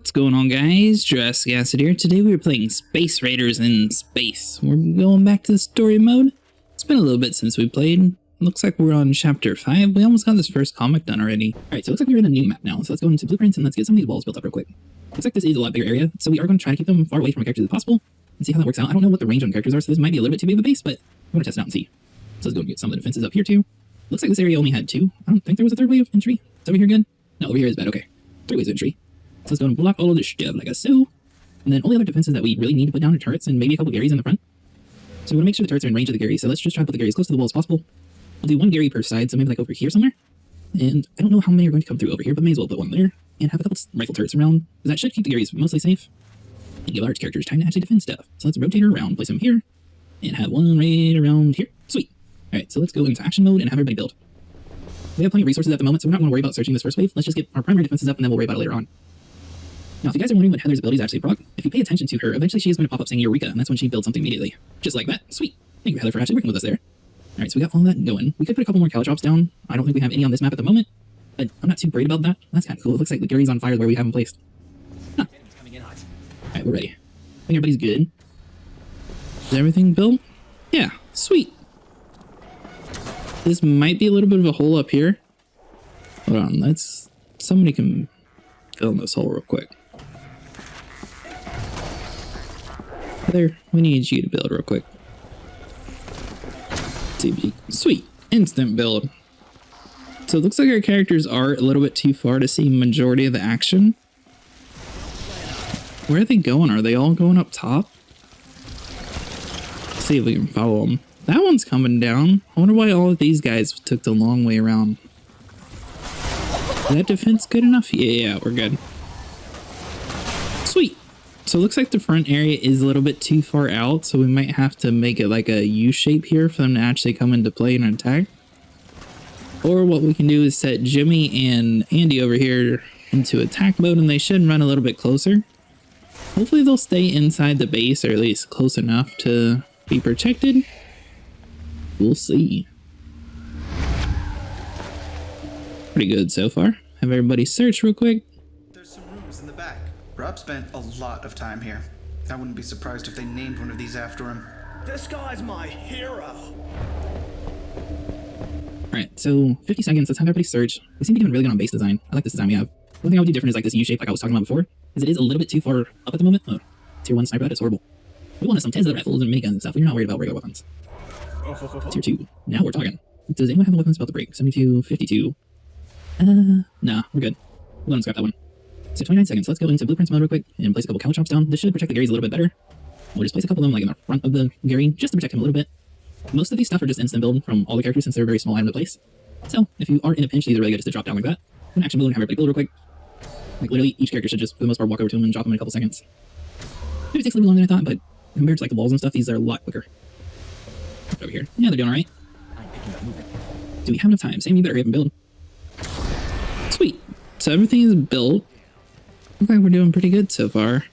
What's going on, guys? Jurassic here. Today we are playing Space Raiders in space. We're going back to the story mode. It's been a little bit since we played. Looks like we're on chapter 5. We almost got this first comic done already. Alright, so it looks like we're in a new map now. So let's go into blueprints and let's get some of these walls built up real quick. Looks like this is a lot bigger area, so we are going to try to keep them far away from our characters as possible and see how that works out. I don't know what the range on characters are, so this might be a little bit too big of a base, but we're going to test it out and see. So let's go and get some of the defenses up here too. Looks like this area only had 2. I don't think there was a third way of entry. Is over here good? No, over here is bad. Okay. 3 ways of entry. So let's go and block all of this stuff like so. And then all the other defenses that we really need to put down are turrets and maybe a couple Garys in the front. So we want to make sure the turrets are in range of the Gary. So let's just try to put the Gary as close to the wall as possible. We'll do 1 Gary per side, so maybe like over here somewhere. And I don't know how many are going to come through over here, but may as well put 1 there. And have a couple rifle turrets around, because that should keep the Garys mostly safe. And give our characters time to actually defend stuff. So let's rotate her around, place them here, and have 1 right around here. Sweet. Alright, so let's go into action mode and have everybody build. We have plenty of resources at the moment, so we're not going to worry about searching this first wave. Let's just get our primary defenses up, and then we'll worry about it later on. Now, if you guys are wondering what Heather's abilities actually proc, if you pay attention to her, eventually she is going to pop up saying Eureka, and that's when she builds something immediately. Just like that. Sweet. Thank you, Heather, for actually working with us there. Alright, so we got all that going. We could put a couple more caltrops down. I don't think we have any on this map at the moment, but I'm not too worried about that. That's kind of cool. It looks like the Gary's on fire where we have them placed. Huh. Alright, we're ready. I think everybody's good. Is everything built? Yeah, sweet. This might be a little bit of a hole up here. Hold on, somebody can fill in this hole real quick. Heather, we need you to build real quick. Sweet, instant build. So it looks like our characters are a little bit too far to see majority of the action. Where are they going? Are they all going up top? Let's see if we can follow them. That one's coming down. I wonder why all of these guys took the long way around. Is that defense good enough? Yeah, we're good. Sweet. So it looks like the front area is a little bit too far out, so we might have to make it like a U shape here for them to actually come into play and attack. Or what we can do is set Jimmy and Andy over here into attack mode, and they should run a little bit closer. Hopefully they'll stay inside the base, or at least close enough to be protected. We'll see. Pretty good so far. Have everybody search real quick. There's some rooms in the back. Rob spent a lot of time here. I wouldn't be surprised if they named one of these after him. This guy's my hero. Alright, so 50 seconds. Let's have everybody search. We seem to be doing really good on base design. I like this design we have. One thing I would do different is like this U shape like I was talking about before, is it is a little bit too far up at the moment. Oh, tier 1 sniper, that is horrible. We wanted some tens of rifles and miniguns and stuff. We're not worried about regular weapons. Tier 2. Now we're talking. Does anyone have a weapon spell to break? 72, 52. Nah, we're good. We're gonna scrap that one. So 29 seconds. Let's go into blueprints mode real quick and place a couple caltrops down. This should protect the Garys a little bit better. We'll just place a couple of them like in the front of the Gary just to protect him a little bit. Most of these stuff are just instant build from all the characters since they're a very small item to place. So if you are in a pinch, these are really good just to drop down like that. I'm gonna action build and have everybody build real quick. Like literally each character should just for the most part walk over to him and drop him in a couple seconds. Maybe it takes a little longer than I thought, but compared to like the walls and stuff, these are a lot quicker. Over here. Yeah, they're doing alright. Do we have enough time? Sam, you better hurry up and build. Sweet. So everything is built. Looks like we're doing pretty good so far.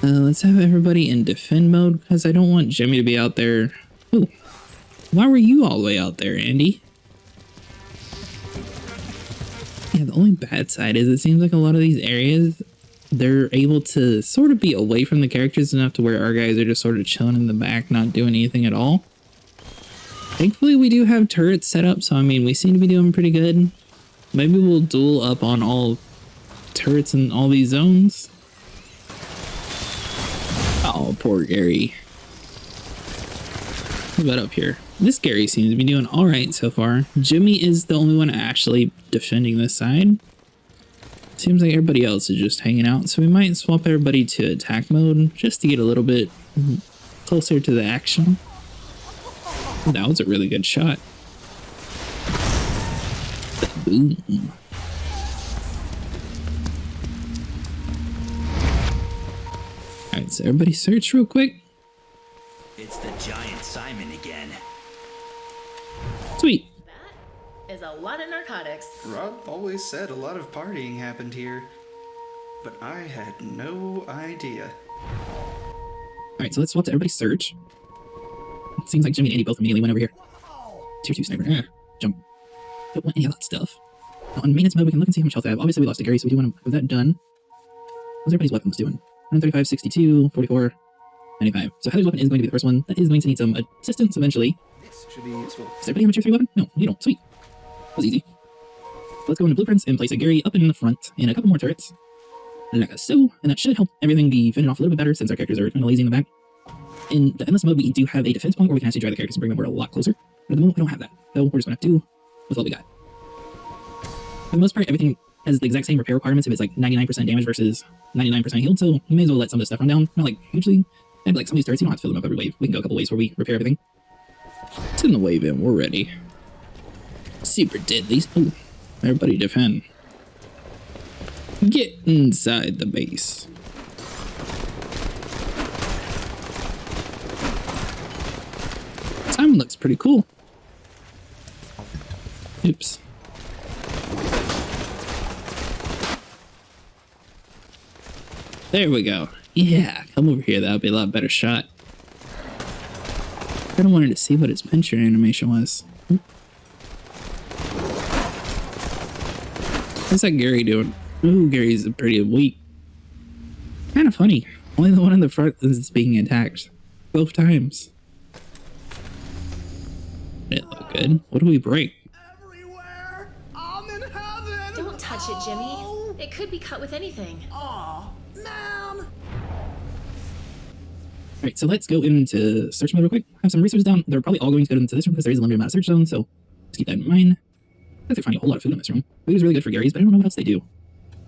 Let's have everybody in defend mode because I don't want Jimmy to be out there. Oh, why were you all the way out there, Andy? Yeah, the only bad side is it seems like a lot of these areas, they're able to sort of be away from the characters enough to where our guys are just sort of chilling in the back, not doing anything at all. Thankfully, we do have turrets set up, so I mean, we seem to be doing pretty good. Maybe we'll duel up on all turrets in all these zones. Oh, poor Gary. What about up here? This Gary seems to be doing alright so far. Jimmy is the only one actually defending this side. Seems like everybody else is just hanging out, so we might swap everybody to attack mode just to get a little bit closer to the action. That was a really good shot. Boom. Alright, so everybody search real quick. It's the giant Simon again. Sweet. That is a lot of narcotics. Rob always said a lot of partying happened here, but I had no idea. Alright, so let's swap to everybody search. It seems like Jimmy and Andy both immediately went over here. Tier 2 sniper. Jump. Don't want any of that stuff. On maintenance mode, we can look and see how much health I have. Obviously, we lost a Gary, so we do want to have that done. How's everybody's weapons doing? 135, 62, 44, 95. So Heather's weapon is going to be the first one. That is going to need some assistance eventually. This should be useful. Does everybody have a tier 3 weapon? No, you don't. Sweet. That was easy. Let's go into blueprints and place a Gary up in the front and a couple more turrets. Like so, and that should help everything be fended off a little bit better since our characters are kind of lazy in the back. In the endless mode, we do have a defense point where we can actually drive the characters and bring them over a lot closer. But at the moment, we don't have that. So we're just going to have to do with what we got. For the most part, everything has the exact same repair requirements if it's like 99% damage versus 99% healed, so you may as well let some of this stuff run down. Not like hugely. And like some of these turrets, you don't have to fill them up every wave. We can go a couple waves where we repair everything. Send the wave in, we're ready. Super deadly. Ooh, everybody defend. Get inside the base. Simon looks pretty cool. Oops. There we go. Yeah, come over here. That'll be a lot better shot. I kind of wanted to see what his pincher animation was. How's that Gary doing? Ooh, Gary's pretty weak. Kind of funny. Only the one in the front is being attacked. Both times. It look good. What do we break? Everywhere! I'm in heaven! Don't touch it, Jimmy. It could be cut with anything. Aw, man! Alright, so let's go into search mode real quick. Have some resources down. They're probably all going to go into this room because there is a limited amount of search zones, so just keep that in mind. I think they're finding a whole lot of food in this room. Food is really good for Gary's, but I don't know what else they do.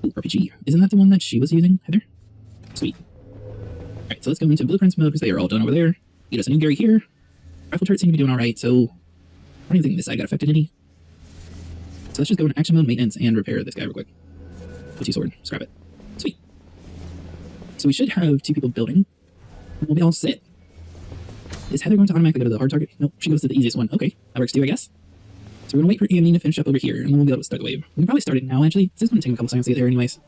Ooh, RPG. Isn't that the one that she was using, Heather? Sweet. Alright, so let's go into blueprints mode because they are all done over there. Get us a new Gary here. Rifle turrets seem to be doing alright, so I don't even think this side got affected any. So let's just go into action mode, maintenance, and repair this guy real quick. O2 sword. Scrap it. Sweet. So we should have 2 people building. We'll be all set. Is Heather going to automatically go to the hard target? Nope, she goes to the easiest one. Okay, that works too, I guess. So we're gonna wait for Andy to finish up over here, and then we'll be able to start the wave. We can probably start it now, actually. This is gonna take a couple seconds to get there anyways.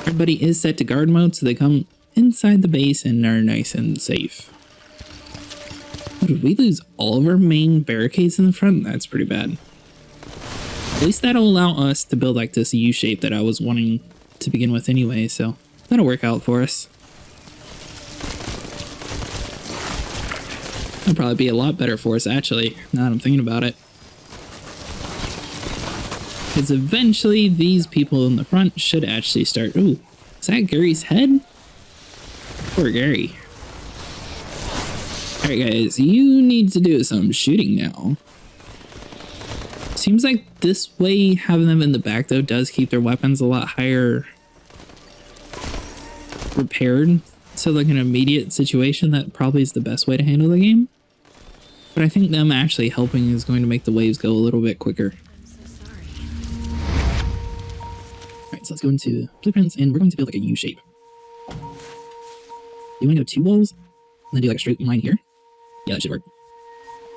Everybody is set to guard mode, so they come inside the base and are nice and safe. Oh, did we lose all of our main barricades in the front? That's pretty bad. At least that'll allow us to build like this U shape that I was wanting to begin with anyway, so that'll work out for us. That'll probably be a lot better for us, actually, now that I'm thinking about it. Because eventually, these people in the front should actually start... Ooh, is that Gary's head? Poor Gary. Alright guys, you need to do some shooting now. Seems like this way, having them in the back, though, does keep their weapons a lot higher repaired. So like an immediate situation, that probably is the best way to handle the game. But I think them actually helping is going to make the waves go a little bit quicker. I'm so sorry. Alright, so let's go into blueprints, and we're going to build like a U shape. You want to go 2 walls, and then do like a straight line here? Yeah, that should work.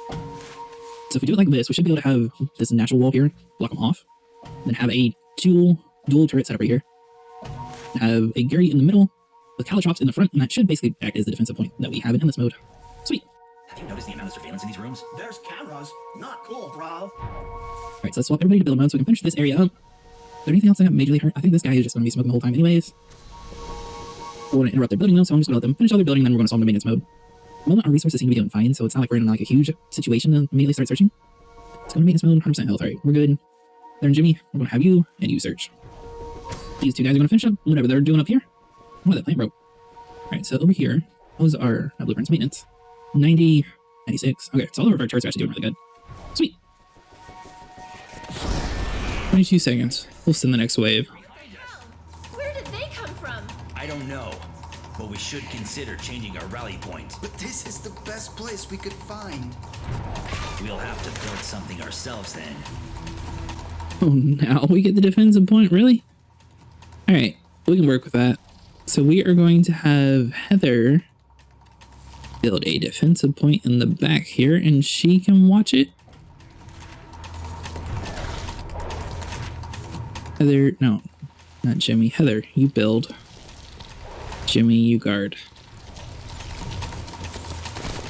So if we do it like this, we should be able to have this natural wall here, block them off, then have a dual turret set up right here. Have a Gary in the middle, with Caltrops in the front, and that should basically act as the defensive point that we have in endless mode. Sweet. Have you noticed the amount of surveillance in these rooms? There's cameras. Not cool, bro. Alright, so let's swap everybody to build mode so we can finish this area up. Is there anything else that got majorly hurt? I think this guy is just going to be smoking the whole time anyways. We're going to interrupt their building mode, so I'm just going to let them finish all their building, and then we're going to solve the maintenance mode. At the moment, our resources seem to be doing fine, so it's not like we're in like a huge situation to immediately start searching. Let's go to maintenance mode, 100% health. Alright, we're good. There and Jimmy, we're going to have you, and you search. These 2 guys are going to finish up whatever they're doing up here. Oh, that plant broke. Alright, so over here, those are blueprints maintenance. 90, 96. Okay, so all of our turrets are actually doing really good. Sweet. 22 seconds. We'll send the next wave. Where did they come from? I don't know, but we should consider changing our rally point. But this is the best place we could find. We'll have to build something ourselves then. Oh, now we get the defensive point? Really? Alright, we can work with that. So we are going to have Heather build a defensive point in the back here, and she can watch it. Heather, no, not Jimmy. Heather, you build. Jimmy, you guard.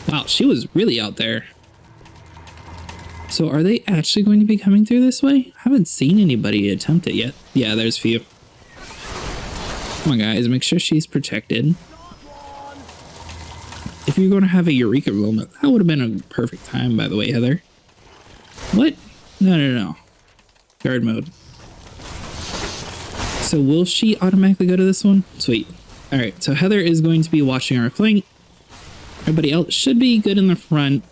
Wow, she was really out there. So are they actually going to be coming through this way? I haven't seen anybody attempt it yet. Yeah, there's a few. Come on, guys, make sure she's protected. If you're going to have a Eureka moment, that would have been a perfect time, by the way, Heather. What? No. Guard mode. So will she automatically go to this one? Sweet. Alright, so Heather is going to be watching our flank. Everybody else should be good in the front.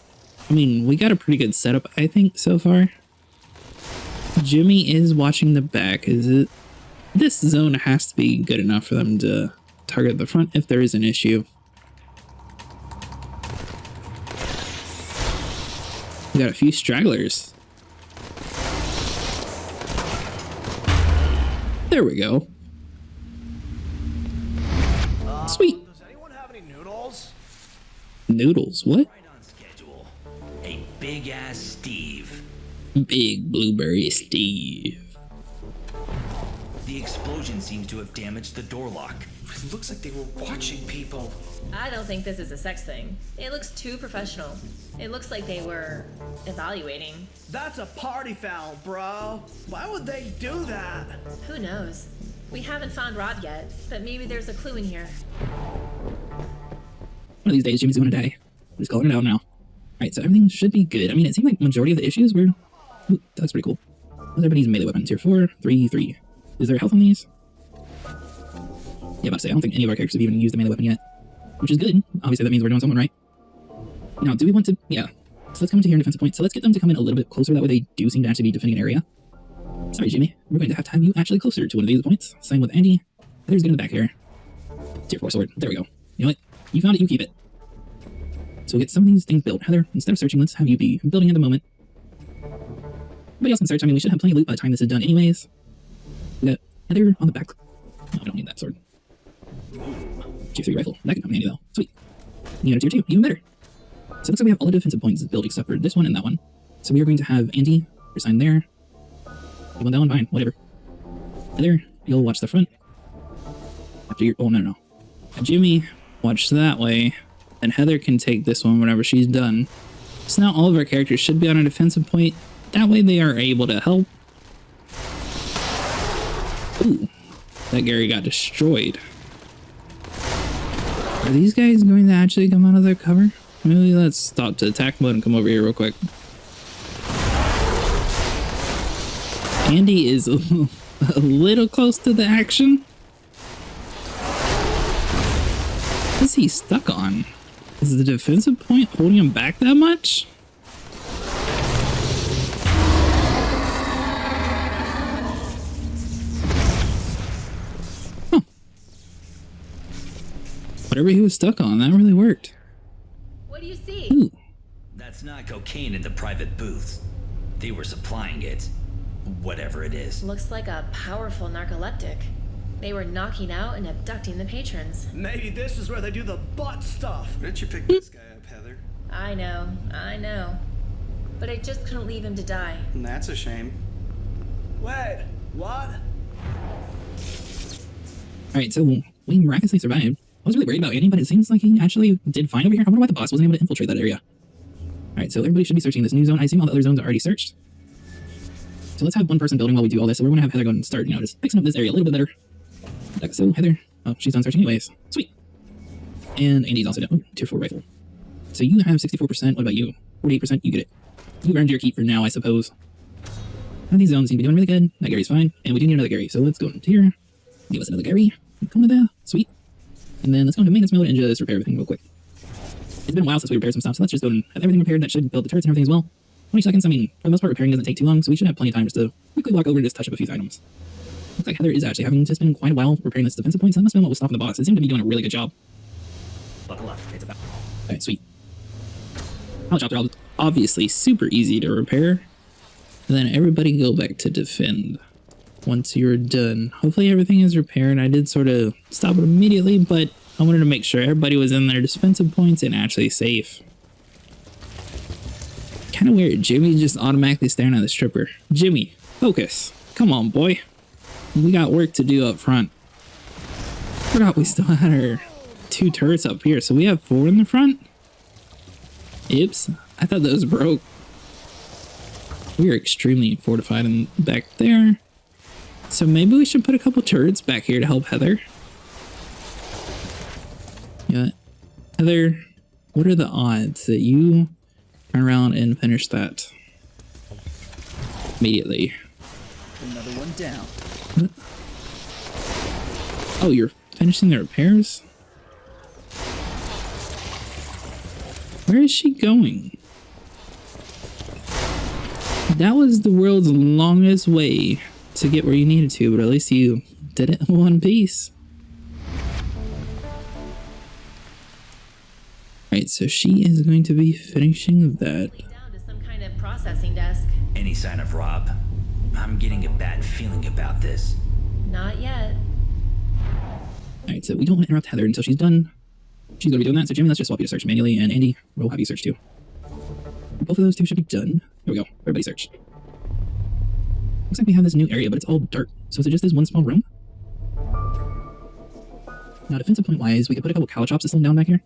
I mean, we got a pretty good setup, I think, so far. Jimmy is watching the back. This zone has to be good enough for them to target the front if there is an issue. We got a few stragglers. There we go. Sweet. Does anyone have any noodles? Noodles, what? Right on schedule. A big ass Steve. Big Blueberry Steve. The explosion seems to have damaged the door lock. It looks like they were watching people. I don't think this is a sex thing. It looks too professional. It looks like they were evaluating. That's a party foul, bro. Why would they do that? Who knows? We haven't found Rob yet, but maybe there's a clue in here. One of these days, Jimmy's gonna die. I'm just calling it out now. Alright, so everything should be good. I mean, it seemed like majority of the issues were... Ooh, that's pretty cool. What's everybody's melee weapons? Tier 4, 3, 3. Is there health on these? Yeah, about to say, I don't think any of our characters have even used a melee weapon yet. Which is good. Obviously, that means we're doing something right. Now, do we want to... Yeah. So let's come into here in defensive point. So let's get them to come in a little bit closer. That way they do seem to actually be defending an area. Sorry, Jimmy. We're going to have you actually closer to one of these points. Same with Andy. Heather's good in the back here. Tier 4 sword. There we go. You know what? You found it, you keep it. So we'll get some of these things built. Heather, instead of searching, let's have you be building at the moment. Everybody else can search. I mean, we should have plenty of loot by the time this is done anyways. We got Heather on the back. No, I don't need that sword. Tier 3 rifle. That can come in handy though. Sweet. You got a tier 2. Even better. So it looks like we have all the defensive points built except for this one and that one. So we are going to have Andy resign there. You want that one? Fine. Whatever. Heather, you'll watch the front. After you're... Oh, no. Jimmy, watch that way. And Heather can take this one whenever she's done. So now all of our characters should be on a defensive point. That way they are able to help. Ooh. That Gary got destroyed. Are these guys going to actually come out of their cover? Maybe let's stop to attack mode and come over here real quick. Andy is a little close to the action. What is he stuck on? Is the defensive point holding him back that much? Huh. Whatever he was stuck on, that really worked. What do you see? Ooh. That's not cocaine in the private booths. They were supplying it. Whatever it is. Looks like a powerful narcoleptic. They were knocking out and abducting the patrons. Maybe this is where they do the butt stuff. Why didn't you pick this guy up, Heather? I know. But I just couldn't leave him to die. And that's a shame. Wait, what? Alright, so we miraculously survived. I was really worried about Andy, but it seems like he actually did fine over here. I wonder why the boss wasn't able to infiltrate that area. Alright, so everybody should be searching this new zone. I assume all the other zones are already searched. So let's have one person building while we do all this. So we're going to have Heather go and start, just fixing up this area a little bit better. So Heather, oh, she's done searching anyways. Sweet. And Andy's also done. Oh, tier 4 rifle. So you have 64%. What about you? 48%. You get it. You earned your keep for now, I suppose. And these zones seem to be doing really good. That Gary's fine. And we do need another Gary. So let's go into here. Give us another Gary. Come to there. Sweet. And then let's go into maintenance mode and just repair everything real quick. It's been a while since we repaired some stuff, so let's just go and have everything repaired. That should build the turrets and everything as well. 20 seconds. I mean, for the most part, repairing doesn't take too long, so we should have plenty of time just to quickly walk over and just touch up a few items. Looks like Heather is actually having to spend quite a while repairing this defensive point, so that must have been what was stopping the boss. It seemed to be doing a really good job. Buckle up. It's about... Alright, sweet. Pallet shops are obviously super easy to repair. And then everybody go back to defend once you're done. Hopefully everything is repaired. I did sort of stop it immediately, but I wanted to make sure everybody was in their defensive points and actually safe. Kind of weird. Jimmy's just automatically staring at the stripper. Jimmy, focus. Come on, boy. We got work to do up front. Forgot we still had our 2 turrets up here, so we have 4 in the front. Oops, I thought those broke. We are extremely fortified in back there. So maybe we should put a couple turrets back here to help Heather. Yeah. Heather, what are the odds that you turn around and finish that immediately? Another one down. What? Oh, you're finishing the repairs? Where is she going? That was the world's longest way to get where you needed to, but at least you did it in one piece. Right, so she is going to be finishing that. Down to some kind of processing desk. Any sign of Rob? I'm getting a bad feeling about this. Not yet. Alright, so we don't want to interrupt Heather until she's done. She's going to be doing that, so Jimmy, let's just swap you to search manually, and Andy, we'll have you search too. Both of those two should be done. There we go. Everybody search. Looks like we have this new area, but it's all dark. So is it just this one small room? Now, defensive point wise, we could put a couple caltrops to slow them down back here.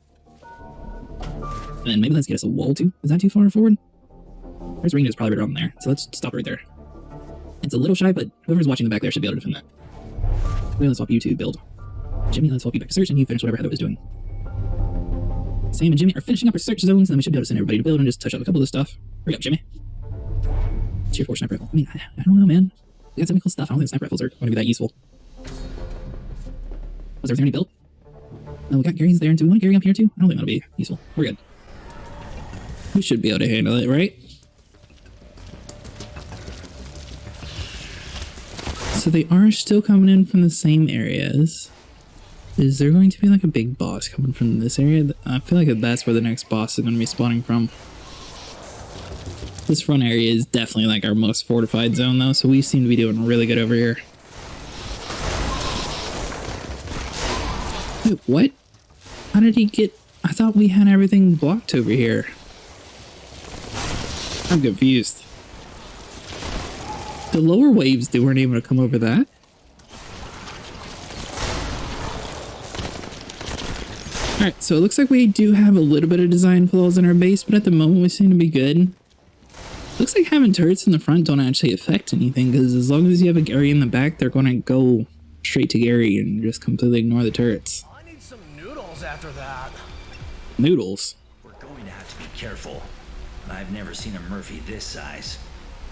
And then maybe let's get us a wall too. Is that too far forward? There's ring is probably right around there. So let's stop right there. It's a little shy, but whoever's watching the back there should be able to defend that. Well, let's swap you to build. Jimmy, let's swap you back to search, and you finish whatever Heather was doing. Sam and Jimmy are finishing up our search zones, and then we should be able to send everybody to build and just touch up a couple of this stuff. Hurry up, Jimmy. Tier 4 sniper rifle. I mean, I don't know, man. We got some cool stuff. I don't think sniper rifles are going to be that useful. Was everything already built? No, we got Gary's there. And do we want Gary up here too? I don't think that'll be useful. We're good. We should be able to handle it, right? So they are still coming in from the same areas. Is there going to be like a big boss coming from this area? I feel like that's where the next boss is going to be spawning from. This front area is definitely like our most fortified zone though, so we seem to be doing really good over here. Wait, what? How did he get... I thought we had everything blocked over here. I'm confused. The lower waves, they weren't able to come over that? Alright, so it looks like we do have a little bit of design flaws in our base, but at the moment we seem to be good. Looks like having turrets in the front don't actually affect anything, because as long as you have a Gary in the back, they're going to go straight to Gary and just completely ignore the turrets. I need some noodles after that. Noodles? We're going to have to be careful. I've never seen a Murphy this size.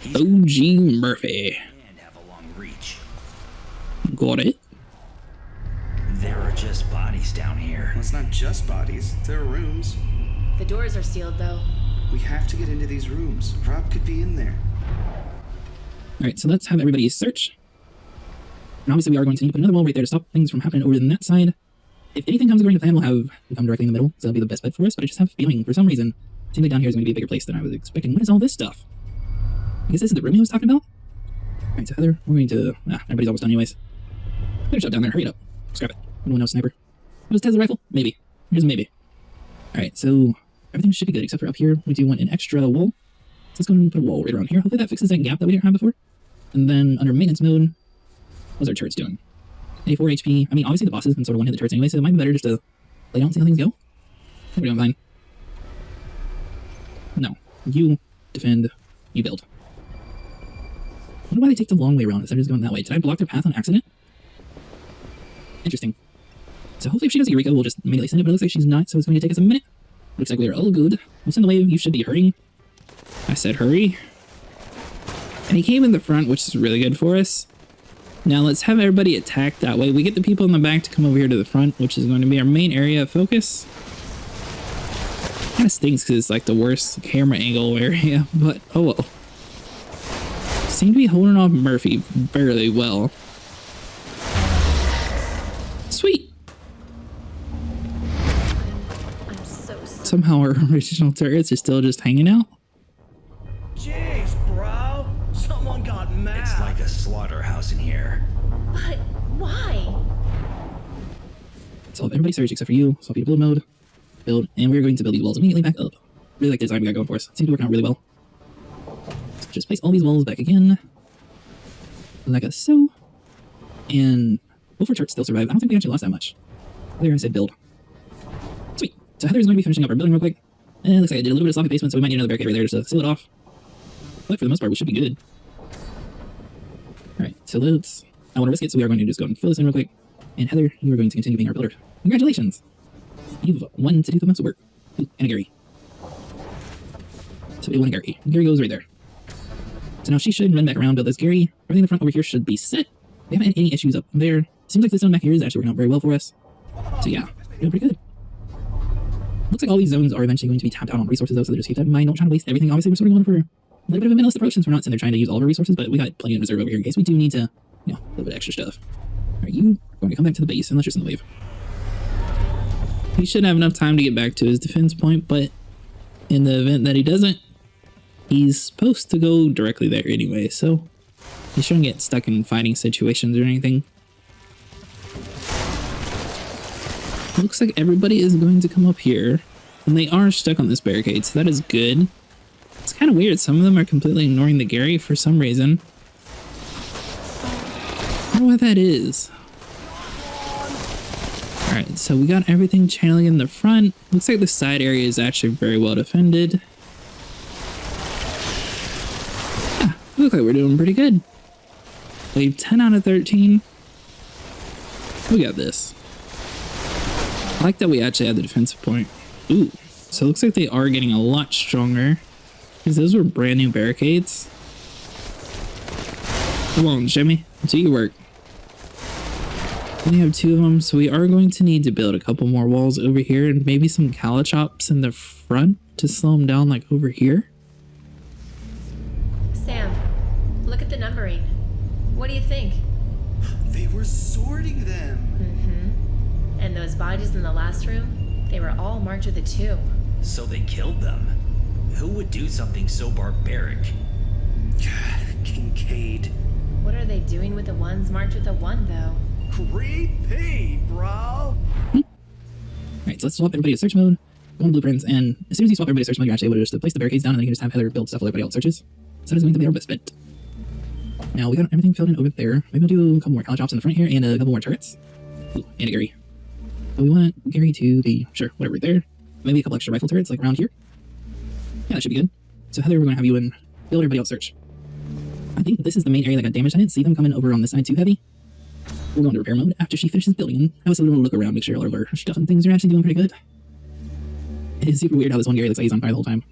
He's OG Murphy. and have a long reach. Got it? There are just bodies down here. Well, it's not just bodies. There are rooms. The doors are sealed though. We have to get into these rooms. Rob could be in there. Alright, so let's have everybody search. And obviously we are going to need to put another wall right there to stop things from happening over on that side. If anything comes according to plan, we'll have it come directly in the middle, so that'll be the best bet for us, but I just have a feeling, for some reason, it seems like down here is going to be a bigger place than I was expecting. What is all this stuff? I guess this is the room he was talking about? Alright, so Heather, we're going to... everybody's almost done anyways. Better shut down there, hurry it up. Scrap it. Anyone know sniper? Was Tesla rifle? Maybe. Here's a maybe. Alright, so everything should be good, except for up here, we do want an extra wall. So let's go and put a wall right around here. Hopefully that fixes that gap that we didn't have before. And then under maintenance mode, what's our turrets doing? 84 HP. I mean, obviously the bosses can sort of one-hit the turrets anyway, so it might be better just to lay down and see how things go. We're doing fine. No. You defend, you build. I wonder why they take the long way around instead of just going that way. Did I block their path on accident? Interesting. So hopefully if she does Eureka, we'll just immediately send it, but it looks like she's not, so it's going to take us a minute. Looks like we're all good. We'll send the wave, you should be hurrying. I said hurry. And he came in the front, which is really good for us. Now let's have everybody attack that way. We get the people in the back to come over here to the front, which is going to be our main area of focus. Kind of stinks because it's like the worst camera angle area, but oh well. Seem to be holding off Murphy fairly well. Sweet. I'm so sorry. Somehow our original turrets are still just hanging out. Jeez, bro. Someone got mad. It's like a slaughterhouse in here. But why? So everybody search except for you. So build mode. Build. And we're going to build these walls immediately back up. Really like the design we got going for us. Seems to work out really well. So just place all these walls back again. Like so. And both our turrets still survive. I don't think we actually lost that much. There, I said build. Sweet. So Heather's going to be finishing up our building real quick. And it looks like I did a little bit of sloppy basement, so we might need another barricade right there just to seal it off. But for the most part, we should be good. Alright, so let's... I want to risk it, so we are going to just go and fill this in real quick. And Heather, you are going to continue being our builder. Congratulations! You've won to do the most work. Ooh, and a Gary. So we want a Gary. Gary goes right there. So now she should run back around, build this Gary. Everything in the front over here should be set. We haven't had any issues up there. Seems like this zone back here is actually working out very well for us. So yeah, doing pretty good. Looks like all these zones are eventually going to be tapped out on resources though, so just keep that in mind. Don't try to waste everything. Obviously, we're sort of going for a little bit of a minimalist approach since we're not sitting there trying to use all of our resources, but we got plenty of reserve over here in case we do need to, you know, a little bit of extra stuff. Alright, you are going to come back to the base and let's just send the wave. He should have enough time to get back to his defense point, but in the event that he doesn't, he's supposed to go directly there anyway, so he shouldn't get stuck in fighting situations or anything. Looks like everybody is going to come up here, and they are stuck on this barricade, so that is good. It's kind of weird. Some of them are completely ignoring the Gary for some reason. I don't know what that is. Alright, so we got everything channeling in the front. Looks like the side area is actually very well defended. Yeah, looks like we're doing pretty good. Wave 10 out of 13. We got this. I like that we actually had the defensive point. Ooh, so it looks like they are getting a lot stronger. Because those were brand new barricades. Come on, Jimmy. Do your work. We have 2 of them, so we are going to need to build a couple more walls over here and maybe some calichops in the front to slow them down like over here. Sam, look at the numbering. What do you think? They were sorting them. And those bodies in the last room, they were all marked with a 2. So they killed them. Who would do something so barbaric? God, Kincaid. What are they doing with the ones marked with a 1, though? Creepy, bro. Alright, so let's swap everybody to search mode, go on blueprints, and as soon as you swap everybody to search mode, you're actually able to just place the barricades down and then you can just have Heather build stuff while everybody else searches. So that is going to be our best bet. Now we got everything filled in over there. Maybe we'll do a couple more calichops in the front here and a couple more turrets. Ooh, and a Gary. But we want Gary to be, sure, whatever, right there. Maybe a couple extra rifle turrets like around here. Yeah, that should be good. So Heather, we're going to have you in build everybody else search. I think this is the main area that got damaged. I didn't see them coming over on this side too heavy. We'll go into repair mode after she finishes building and have us a little look around, make sure all of our stuff and things are actually doing pretty good. It is super weird how this one area looks like he's on fire the whole time.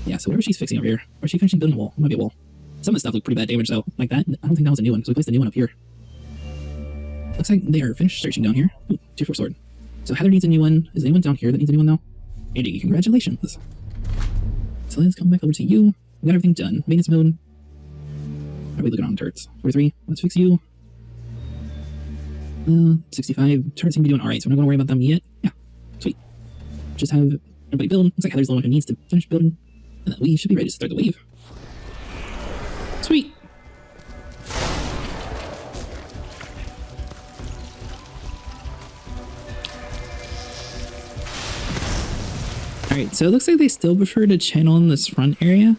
Yeah, so whatever she's fixing over here, or is she finishing building a wall? It might be a wall. Some of the stuff looked pretty bad damage though, like that. I don't think that was a new one, so we placed a new one up here. Looks like they are finished searching down here. Ooh, 2-4 sword. So Heather needs a new one. Is anyone down here that needs a new one though? Andy, congratulations. So let's come back over to you. We got everything done. Maintenance mode. How are we looking on turrets? 43. Let's fix you. 65. Turrets seem to be doing alright, so we're not going to worry about them yet. Yeah, sweet. Just have everybody build. Looks like Heather's the one who needs to finish building. And then we should be ready to start the wave. Sweet. Alright, so it looks like they still prefer to channel in this front area.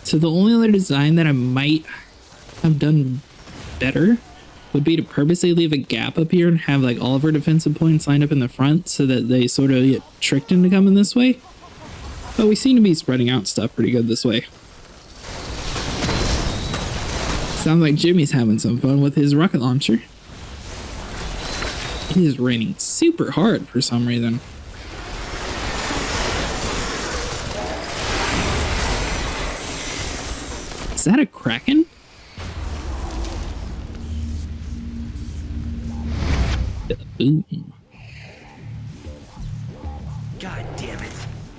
So the only other design that I might have done better would be to purposely leave a gap up here and have like all of our defensive points lined up in the front so that they sort of get tricked into coming this way. But we seem to be spreading out stuff pretty good this way. Sounds like Jimmy's having some fun with his rocket launcher. It is raining super hard for some reason. Is that a kraken? Ooh. God damn it.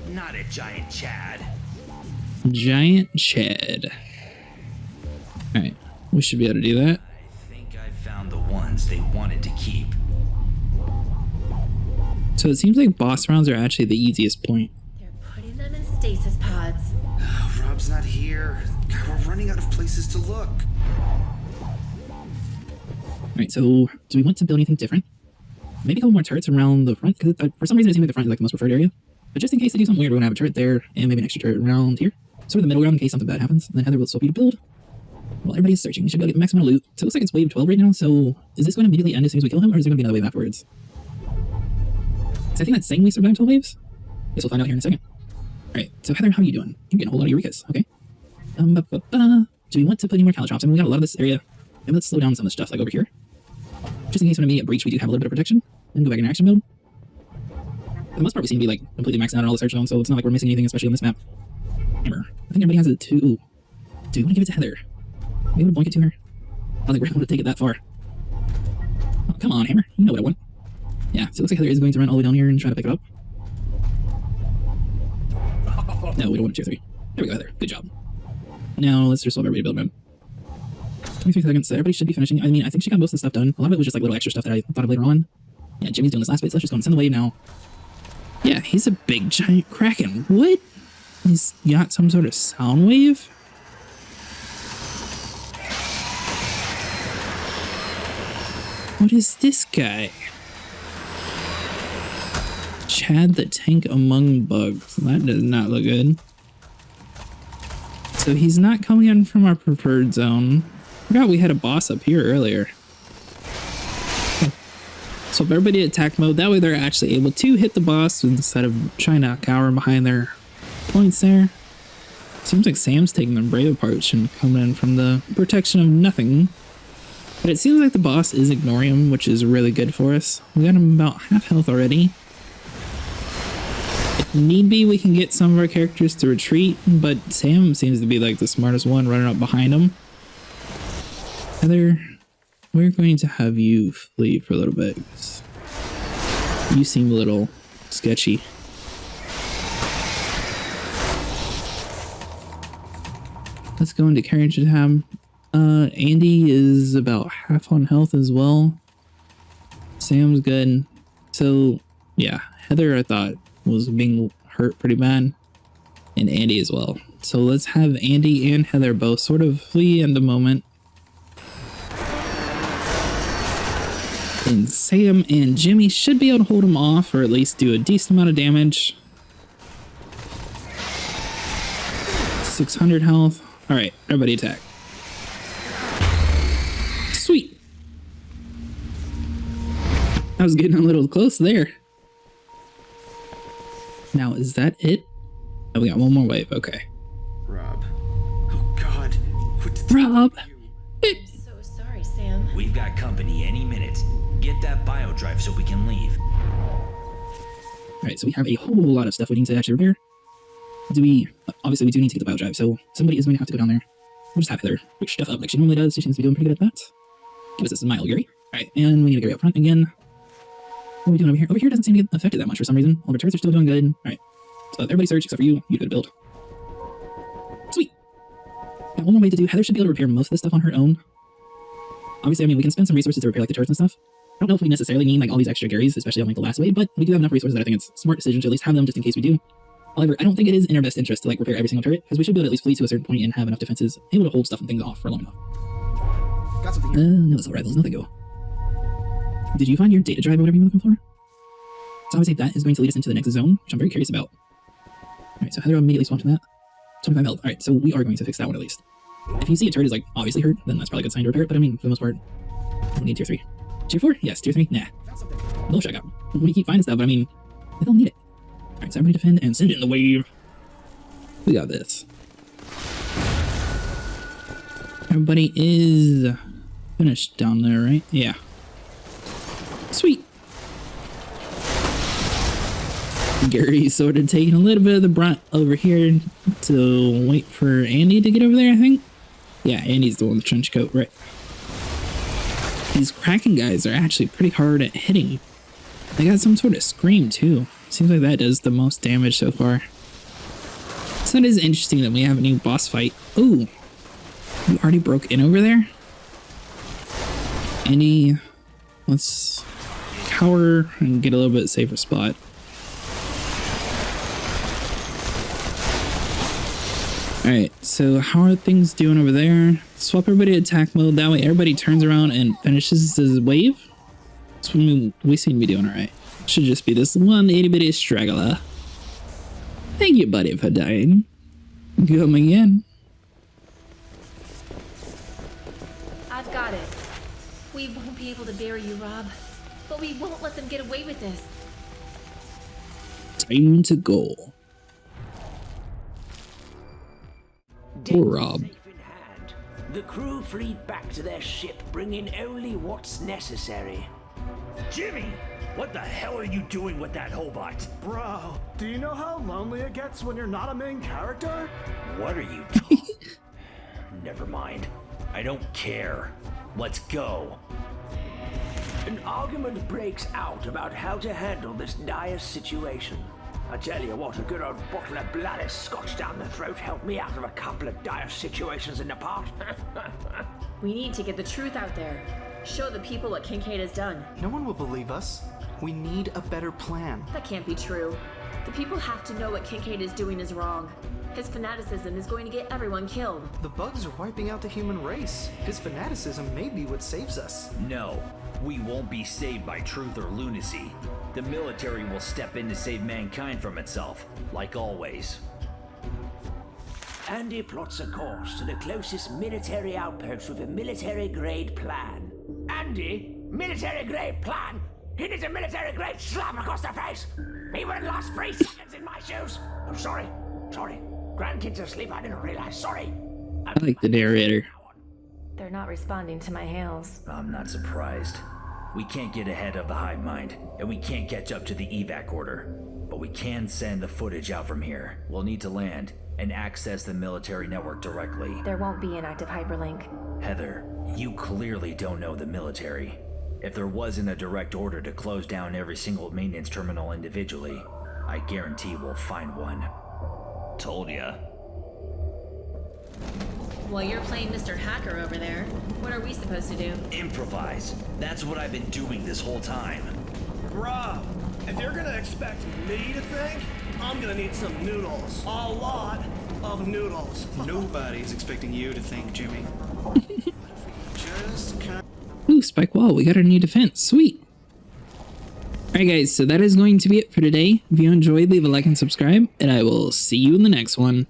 Not a giant Chad. Giant Chad. Alright, we should be able to do that. I think I found the ones they wanted to keep. So it seems like boss rounds are actually the easiest point. They're putting them in stasis pods. Rob's not here. God, we're running out of places to look. Alright, so do we want to build anything different? Maybe a couple more turrets around the front, because for some reason it seems like the front is like the most preferred area. But just in case they do something weird, we're going to have a turret there, and maybe an extra turret around here. Sort of the middle ground in case something bad happens. And then Heather will swap you to build. While everybody's searching, we should be able to get the maximum loot. So it looks like it's wave 12 right now, so is this going to immediately end as soon as we kill him, or is there going to be another wave afterwards? So I think that's saying we survived 12 waves. Guess we'll find out here in a second. Alright, so Heather, how are you doing? You're getting a whole lot of Eurekas, okay. Do we want to put any more calichops? I mean, we got a lot of this area. Maybe let's slow down some of the stuff like over here. Just in case when we get breach, we do have a little bit of protection. And go back in action mode. For the most part, we seem to be like completely maxed out on all the search zones, so it's not like we're missing anything, especially on this map. Hammer. I think everybody has it too. Ooh. Do you want to give it to Heather? Are we able to boink it to her? I don't think we're able to take it that far. Oh, come on, Hammer. You know what I want. Yeah, so it looks like Heather is going to run all the way down here and try to pick it up. No, we don't want 2 or 3. There we go, Heather. Good job. Now, let's just swap everybody to build mode. 23 seconds, so everybody should be finishing. I mean, I think she got most of the stuff done. A lot of it was just like little extra stuff that I thought of later on. Yeah, Jimmy's doing this last bit, so let's just go and send the wave now. Yeah, he's a big, giant kraken. What? He's got some sort of sound wave? What is this guy? Chad the Tank Among Bugs. That does not look good. So he's not coming in from our preferred zone. Forgot we had a boss up here earlier. So if everybody attack mode, that way they're actually able to hit the boss instead of trying to cower behind their points there. Seems like Sam's taking the brave approach and coming in from the protection of nothing. But it seems like the boss is ignoring him, which is really good for us. We got him about half health already. If need be, we can get some of our characters to retreat, but Sam seems to be like the smartest one running up behind him. Heather, we're going to have you flee for a little bit. You seem a little sketchy. Let's go into character tab. Andy is about half on health as well. Sam's good. So, yeah, Heather I thought was being hurt pretty bad. And Andy as well. So let's have Andy and Heather both sort of flee in the moment. And Sam and Jimmy should be able to hold him off, or at least do a decent amount of damage. 600 health. Alright, everybody attack. Sweet. I was getting a little close there. Now, is that it? Oh, we got one more wave. Okay. Rob. Oh, God. What did Rob! I'm so sorry, Sam. We've got company any minute. Get that bio drive so we can leave. Alright, so we have a whole lot of stuff we need to actually repair. Obviously we do need to get the bio drive, so somebody is going to have to go down there. We'll just have Heather pick stuff up like she normally does. She seems to be doing pretty good at that. Give us this smile, Gary. Alright, and we need to Gary up front again. What are we doing over here? Over here doesn't seem to get affected that much for some reason. All the turrets are still doing good. Alright, so everybody search except for you. You did a build. Sweet. Got one more way to do. Heather should be able to repair most of this stuff on her own. Obviously, I mean, we can spend some resources to repair like the turrets and stuff. I don't know if we necessarily need like all these extra Garys, especially on like the last wave, but we do have enough resources that I think it's a smart decision to at least have them just in case we do. However, I don't think it is in our best interest to like repair every single turret, because we should be able to at least flee to a certain point and have enough defenses able to hold stuff and things off for long enough. Got something here. No, it's alright, there's nothing go. Did you find your data drive or whatever you were looking for? So obviously that is going to lead us into the next zone, which I'm very curious about. Alright, so Heather immediately swapped to that. 25 health. Alright, so we are going to fix that one at least. If you see a turret is like obviously hurt, then that's probably a good sign to repair it, but I mean, for the most part, we need tier 3. Tier 4? Yes, tier 3? Nah. Found something. Bullshit, I got. We keep finding stuff, but I mean, they don't need it. Alright, so everybody defend and send it in the wave. We got this. Everybody is finished down there, right? Yeah. Sweet. Gary's sort of taking a little bit of the brunt over here to wait for Andy to get over there, I think. Yeah, Andy's the one with the trench coat, right? These Kraken guys are actually pretty hard at hitting. They got some sort of scream too. Seems like that does the most damage so far. So it is interesting that we have a new boss fight. Ooh, you already broke in over there? Andy, let's cower and get a little bit safer spot. Alright, so how are things doing over there? Swap everybody to attack mode, that way everybody turns around and finishes this wave. So we seem to be doing alright. Should just be this one itty bitty straggler. Thank you, buddy, for dying. Come again. I've got it. We won't be able to bury you, Rob. But we won't let them get away with this. Time to go. Poor Rob. Safe in hand. The crew fleed back to their ship, bringing only what's necessary. Jimmy, what the hell are you doing with that hobot? Bro, do you know how lonely it gets when you're not a main character? What are you Never mind. I don't care. Let's go. An argument breaks out about how to handle this dire situation. I tell you what, a good old bottle of bloody scotch down the throat helped me out of a couple of dire situations in the past. We need to get the truth out there. Show the people what Kincaid has done. No one will believe us. We need a better plan. That can't be true. The people have to know what Kincaid is doing is wrong. His fanaticism is going to get everyone killed. The bugs are wiping out the human race. His fanaticism may be what saves us. No, we won't be saved by truth or lunacy. The military will step in to save mankind from itself, like always. Andy plots a course to the closest military outpost with a military-grade plan. Andy? Military-grade plan? He needs a military-grade slap across the face! He wouldn't last 3 seconds in my shoes! I'm sorry. Grandkids asleep, I didn't realize. Sorry. I like the narrator. They're not responding to my hails. I'm not surprised. We can't get ahead of the hive mind, and we can't catch up to the evac order. But we can send the footage out from here. We'll need to land and access the military network directly. There won't be an active hyperlink. Heather, you clearly don't know the military. If there wasn't a direct order to close down every single maintenance terminal individually, I guarantee we'll find one. Told ya. While you're playing Mr. Hacker over there, what are we supposed to do? Improvise. That's what I've been doing this whole time. Bro, if you're gonna expect me to think, I'm gonna need some noodles. A lot of noodles. Nobody's expecting you to think, Jimmy. Just kind Ooh, spike wall. We got our new defense. Sweet. Alright guys, so that is going to be it for today. If you enjoyed, leave a like and subscribe, and I will see you in the next one.